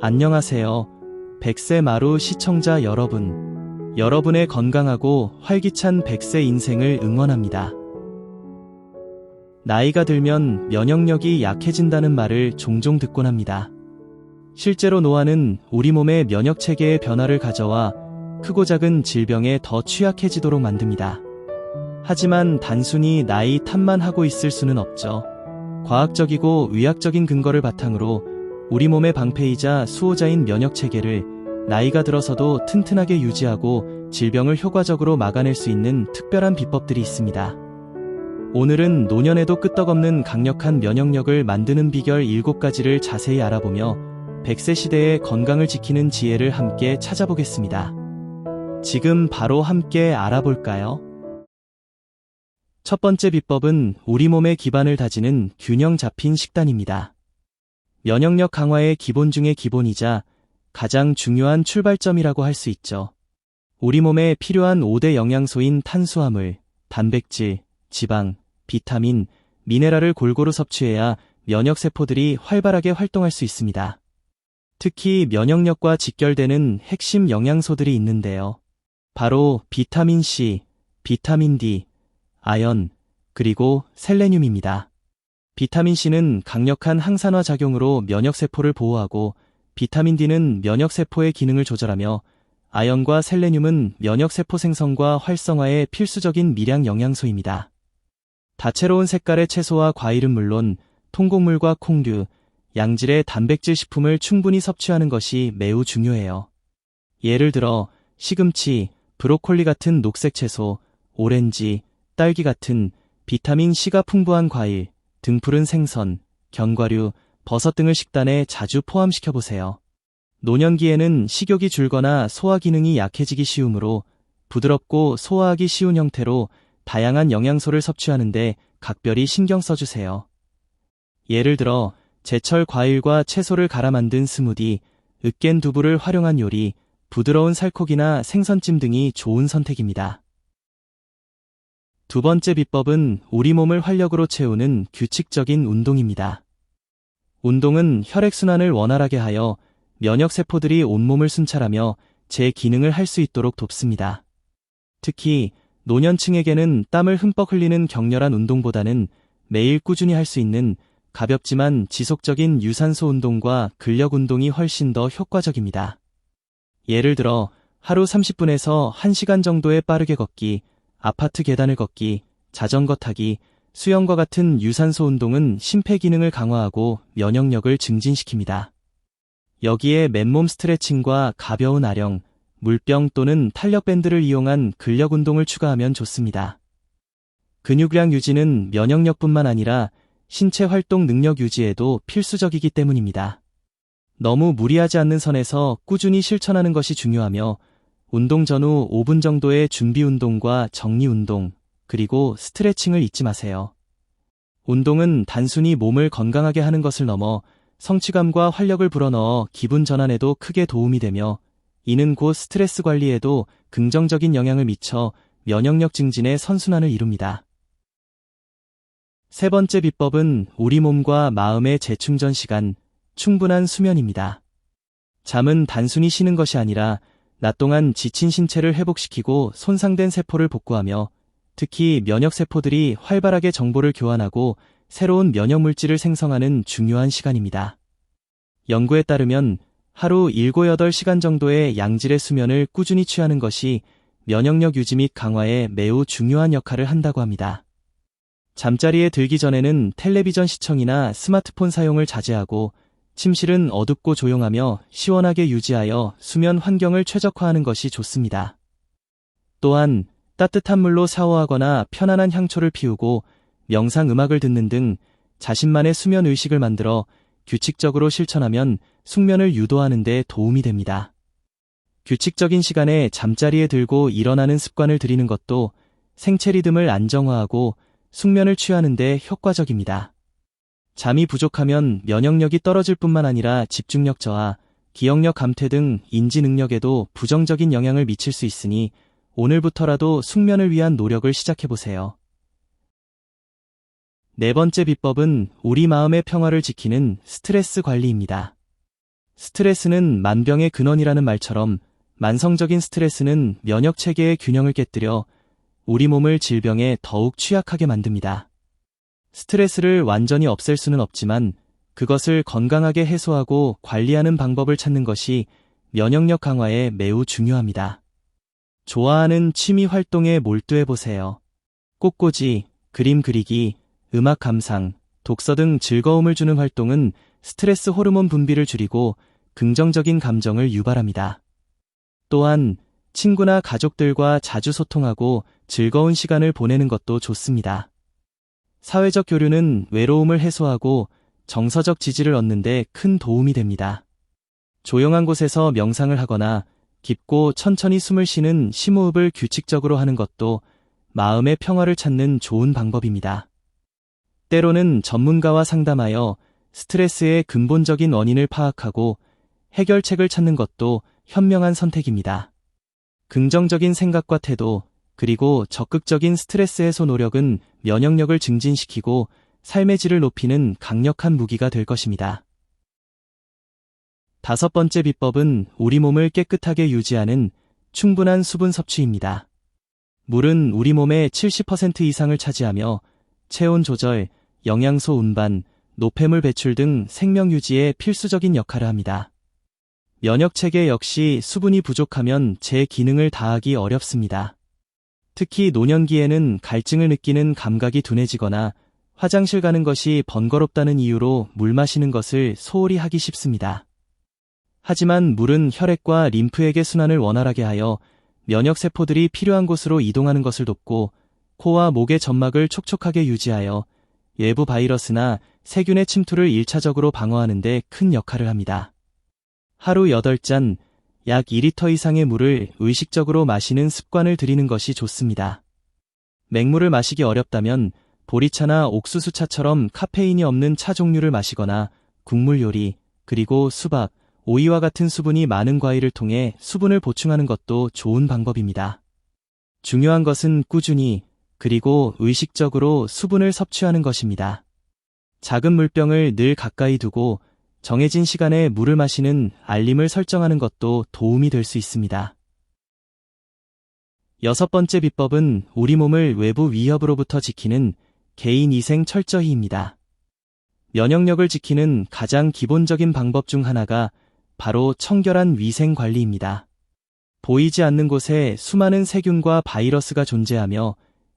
안녕하세요. 백세 마루 시청자 여러분. 여러분의 건강하고 활기찬 100세 인생을 응원합니다. 나이가 들면 면역력이 약해진다는 말을 종종 듣곤 합니다. 실제로 노화는 우리 몸의 면역체계의 변화를 가져와 크고 작은 질병에 더 취약해지도록 만듭니다. 하지만 단순히 나이 탓만 하고 있을 수는 없죠. 과학적이고 의학적인 근거를 바탕으로 우리 몸의 방패이자 수호자인 면역체계를 나이가 들어서도 튼튼하게 유지하고 질병을 효과적으로 막아낼 수 있는 특별한 비법들이 있습니다. 오늘은 노년에도 끄떡없는 강력한 면역력을 만드는 비결 7가지를 자세히 알아보며 100세 시대의 건강을 지키는 지혜를 함께 찾아보겠습니다. 지금 바로 함께 알아볼까요? 첫 번째 비법은 우리 몸의 기반을 다지는 균형 잡힌 식단입니다. 면역력 강화의 기본 중의 기본이자 가장 중요한 출발점이라고 할 수 있죠. 우리 몸에 필요한 5대 영양소인 탄수화물, 단백질, 지방, 비타민, 미네랄을 골고루 섭취해야 면역세포들이 활발하게 활동할 수 있습니다. 특히 면역력과 직결되는 핵심 영양소들이 있는데요. 바로 비타민 C, 비타민 D, 아연, 그리고 셀레늄입니다. 비타민 C는 강력한 항산화 작용으로 면역세포를 보호하고 비타민 D는 면역세포의 기능을 조절하며 아연과 셀레늄은 면역세포 생성과 활성화에 필수적인 미량 영양소입니다. 다채로운 색깔의 채소와 과일은 물론 통곡물과 콩류, 양질의 단백질 식품을 충분히 섭취하는 것이 매우 중요해요. 예를 들어 시금치, 브로콜리 같은 녹색 채소, 오렌지, 딸기 같은 비타민 C가 풍부한 과일, 등푸른 생선, 견과류, 버섯 등을 식단에 자주 포함시켜보세요. 노년기에는 식욕이 줄거나 소화 기능이 약해지기 쉬우므로 부드럽고 소화하기 쉬운 형태로 다양한 영양소를 섭취하는데 각별히 신경 써주세요. 예를 들어 제철 과일과 채소를 갈아 만든 스무디, 으깬 두부를 활용한 요리, 부드러운 살코기나 생선찜 등이 좋은 선택입니다. 두 번째 비법은 우리 몸을 활력으로 채우는 규칙적인 운동입니다. 운동은 혈액순환을 원활하게 하여 면역세포들이 온몸을 순찰하며 제 기능을 할 수 있도록 돕습니다. 특히 노년층에게는 땀을 흠뻑 흘리는 격렬한 운동보다는 매일 꾸준히 할 수 있는 가볍지만 지속적인 유산소 운동과 근력 운동이 훨씬 더 효과적입니다. 예를 들어 하루 30분에서 1시간 정도의 빠르게 걷기, 아파트 계단을 걷기, 자전거 타기, 수영과 같은 유산소 운동은 심폐기능을 강화하고 면역력을 증진시킵니다. 여기에 맨몸 스트레칭과 가벼운 아령, 물병 또는 탄력밴드를 이용한 근력 운동을 추가하면 좋습니다. 근육량 유지는 면역력뿐만 아니라 신체 활동 능력 유지에도 필수적이기 때문입니다. 너무 무리하지 않는 선에서 꾸준히 실천하는 것이 중요하며 운동 전후 5분 정도의 준비 운동과 정리 운동, 그리고 스트레칭을 잊지 마세요. 운동은 단순히 몸을 건강하게 하는 것을 넘어 성취감과 활력을 불어넣어 기분 전환에도 크게 도움이 되며 이는 곧 스트레스 관리에도 긍정적인 영향을 미쳐 면역력 증진의 선순환을 이룹니다. 세 번째 비법은 우리 몸과 마음의 재충전 시간, 충분한 수면입니다. 잠은 단순히 쉬는 것이 아니라 낮 동안 지친 신체를 회복시키고 손상된 세포를 복구하며 특히 면역세포들이 활발하게 정보를 교환하고 새로운 면역물질을 생성하는 중요한 시간입니다. 연구에 따르면 하루 7-8시간 정도의 양질의 수면을 꾸준히 취하는 것이 면역력 유지 및 강화에 매우 중요한 역할을 한다고 합니다. 잠자리에 들기 전에는 텔레비전 시청이나 스마트폰 사용을 자제하고 침실은 어둡고 조용하며 시원하게 유지하여 수면 환경을 최적화하는 것이 좋습니다. 또한 따뜻한 물로 샤워하거나 편안한 향초를 피우고 명상 음악을 듣는 등 자신만의 수면 의식을 만들어 규칙적으로 실천하면 숙면을 유도하는 데 도움이 됩니다. 규칙적인 시간에 잠자리에 들고 일어나는 습관을 들이는 것도 생체 리듬을 안정화하고 숙면을 취하는 데 효과적입니다. 잠이 부족하면 면역력이 떨어질 뿐만 아니라 집중력 저하, 기억력 감퇴 등 인지 능력에도 부정적인 영향을 미칠 수 있으니 오늘부터라도 숙면을 위한 노력을 시작해보세요. 네 번째 비법은 우리 마음의 평화를 지키는 스트레스 관리입니다. 스트레스는 만병의 근원이라는 말처럼 만성적인 스트레스는 면역 체계의 균형을 깨뜨려 우리 몸을 질병에 더욱 취약하게 만듭니다. 스트레스를 완전히 없앨 수는 없지만 그것을 건강하게 해소하고 관리하는 방법을 찾는 것이 면역력 강화에 매우 중요합니다. 좋아하는 취미 활동에 몰두해 보세요. 꽃꽂이, 그림 그리기, 음악 감상, 독서 등 즐거움을 주는 활동은 스트레스 호르몬 분비를 줄이고 긍정적인 감정을 유발합니다. 또한 친구나 가족들과 자주 소통하고 즐거운 시간을 보내는 것도 좋습니다. 사회적 교류는 외로움을 해소하고 정서적 지지를 얻는 데 큰 도움이 됩니다. 조용한 곳에서 명상을 하거나 깊고 천천히 숨을 쉬는 심호흡을 규칙적으로 하는 것도 마음의 평화를 찾는 좋은 방법입니다. 때로는 전문가와 상담하여 스트레스의 근본적인 원인을 파악하고 해결책을 찾는 것도 현명한 선택입니다. 긍정적인 생각과 태도, 그리고 적극적인 스트레스 해소 노력은 면역력을 증진시키고 삶의 질을 높이는 강력한 무기가 될 것입니다. 5번째 비법은 우리 몸을 깨끗하게 유지하는 충분한 수분 섭취입니다. 물은 우리 몸의 70% 이상을 차지하며 체온 조절, 영양소 운반, 노폐물 배출 등 생명 유지에 필수적인 역할을 합니다. 면역 체계 역시 수분이 부족하면 제 기능을 다하기 어렵습니다. 특히 노년기에는 갈증을 느끼는 감각이 둔해지거나 화장실 가는 것이 번거롭다는 이유로 물 마시는 것을 소홀히 하기 쉽습니다. 하지만 물은 혈액과 림프액의 순환을 원활하게 하여 면역세포들이 필요한 곳으로 이동하는 것을 돕고 코와 목의 점막을 촉촉하게 유지하여 외부 바이러스나 세균의 침투를 1차적으로 방어하는 데 큰 역할을 합니다. 하루 8잔, 약 2리터 이상의 물을 의식적으로 마시는 습관을 들이는 것이 좋습니다. 맹물을 마시기 어렵다면 보리차나 옥수수차처럼 카페인이 없는 차 종류를 마시거나 국물 요리, 그리고 수박, 오이와 같은 수분이 많은 과일을 통해 수분을 보충하는 것도 좋은 방법입니다. 중요한 것은 꾸준히, 그리고 의식적으로 수분을 섭취하는 것입니다. 작은 물병을 늘 가까이 두고 정해진 시간에 물을 마시는 알림을 설정하는 것도 도움이 될 수 있습니다. 6번째 비법은 우리 몸을 외부 위협으로부터 지키는 개인위생 철저히입니다. 면역력을 지키는 가장 기본적인 방법 중 하나가 바로 청결한 위생 관리입니다. 보이지 않는 곳에 수많은 세균과 바이러스가 존재하며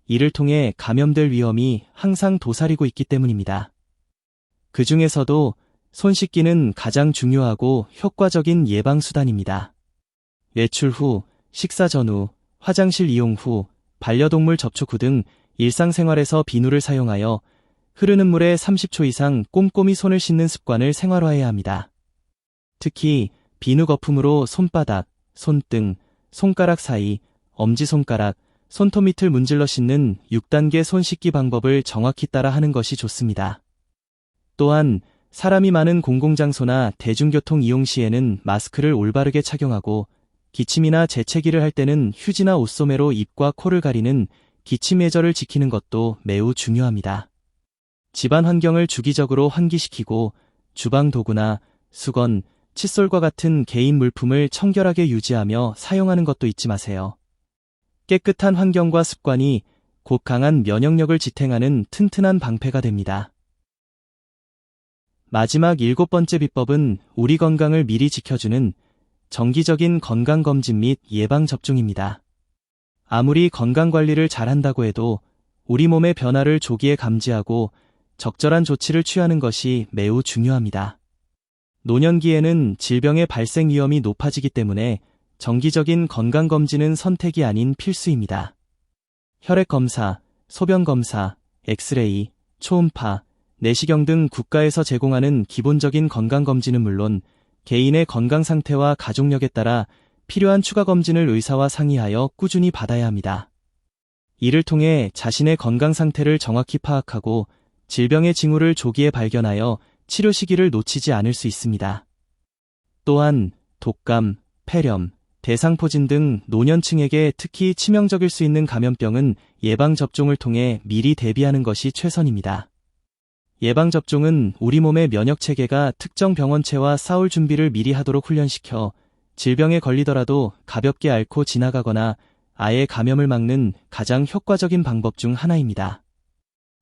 이를 통해 감염될 위험이 항상 도사리고 있기 때문입니다. 그 중에서도 손 씻기는 가장 중요하고 효과적인 예방수단입니다. 외출 후, 식사 전후, 화장실 이용 후, 반려동물 접촉 후 등 일상생활에서 비누를 사용하여 흐르는 물에 30초 이상 꼼꼼히 손을 씻는 습관을 생활화해야 합니다. 특히 비누 거품으로 손바닥, 손등, 손가락 사이, 엄지손가락, 손톱 밑을 문질러 씻는 6단계 손 씻기 방법을 정확히 따라 하는 것이 좋습니다. 또한 사람이 많은 공공장소나 대중교통 이용 시에는 마스크를 올바르게 착용하고 기침이나 재채기를 할 때는 휴지나 옷소매로 입과 코를 가리는 기침 예절을 지키는 것도 매우 중요합니다. 집안 환경을 주기적으로 환기시키고 주방 도구나 수건, 칫솔과 같은 개인 물품을 청결하게 유지하며 사용하는 것도 잊지 마세요. 깨끗한 환경과 습관이 곧 강한 면역력을 지탱하는 튼튼한 방패가 됩니다. 마지막 7번째 비법은 우리 건강을 미리 지켜주는 정기적인 건강검진 및 예방접종입니다. 아무리 건강관리를 잘한다고 해도 우리 몸의 변화를 조기에 감지하고 적절한 조치를 취하는 것이 매우 중요합니다. 노년기에는 질병의 발생 위험이 높아지기 때문에 정기적인 건강검진은 선택이 아닌 필수입니다. 혈액검사, 소변검사, 엑스레이, 초음파, 내시경 등 국가에서 제공하는 기본적인 건강검진은 물론 개인의 건강 상태와 가족력에 따라 필요한 추가 검진을 의사와 상의하여 꾸준히 받아야 합니다. 이를 통해 자신의 건강 상태를 정확히 파악하고 질병의 징후를 조기에 발견하여 치료 시기를 놓치지 않을 수 있습니다. 또한 독감, 폐렴, 대상포진 등 노년층에게 특히 치명적일 수 있는 감염병은 예방접종을 통해 미리 대비하는 것이 최선입니다. 예방접종은 우리 몸의 면역체계가 특정 병원체와 싸울 준비를 미리 하도록 훈련시켜 질병에 걸리더라도 가볍게 앓고 지나가거나 아예 감염을 막는 가장 효과적인 방법 중 하나입니다.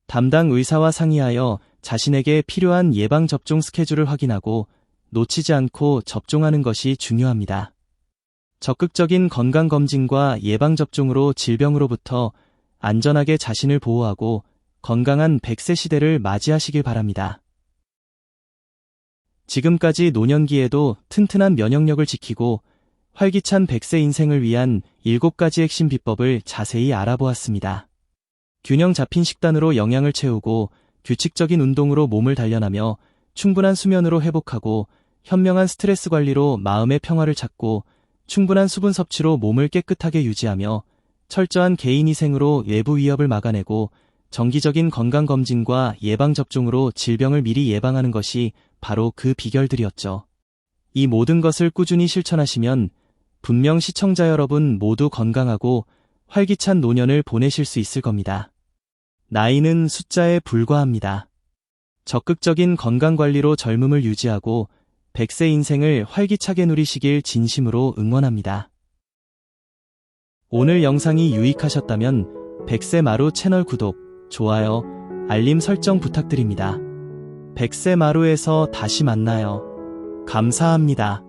담당 의사와 상의하여 자신에게 필요한 예방접종 스케줄을 확인하고 놓치지 않고 접종하는 것이 중요합니다. 적극적인 건강검진과 예방접종으로 질병으로부터 안전하게 자신을 보호하고 건강한 100세 시대를 맞이하시길 바랍니다. 지금까지 노년기에도 튼튼한 면역력을 지키고 활기찬 100세 인생을 위한 7가지 핵심 비법을 자세히 알아보았습니다. 균형 잡힌 식단으로 영양을 채우고 규칙적인 운동으로 몸을 단련하며 충분한 수면으로 회복하고 현명한 스트레스 관리로 마음의 평화를 찾고 충분한 수분 섭취로 몸을 깨끗하게 유지하며 철저한 개인위생으로 외부 위협을 막아내고 정기적인 건강검진과 예방접종으로 질병을 미리 예방하는 것이 바로 그 비결들이었죠. 이 모든 것을 꾸준히 실천하시면 분명 시청자 여러분 모두 건강하고 활기찬 노년을 보내실 수 있을 겁니다. 나이는 숫자에 불과합니다. 적극적인 건강관리로 젊음을 유지하고 100세 인생을 활기차게 누리시길 진심으로 응원합니다. 오늘 영상이 유익하셨다면 100세 마루 채널 구독, 좋아요, 알림 설정 부탁드립니다. 100세 마루에서 다시 만나요. 감사합니다.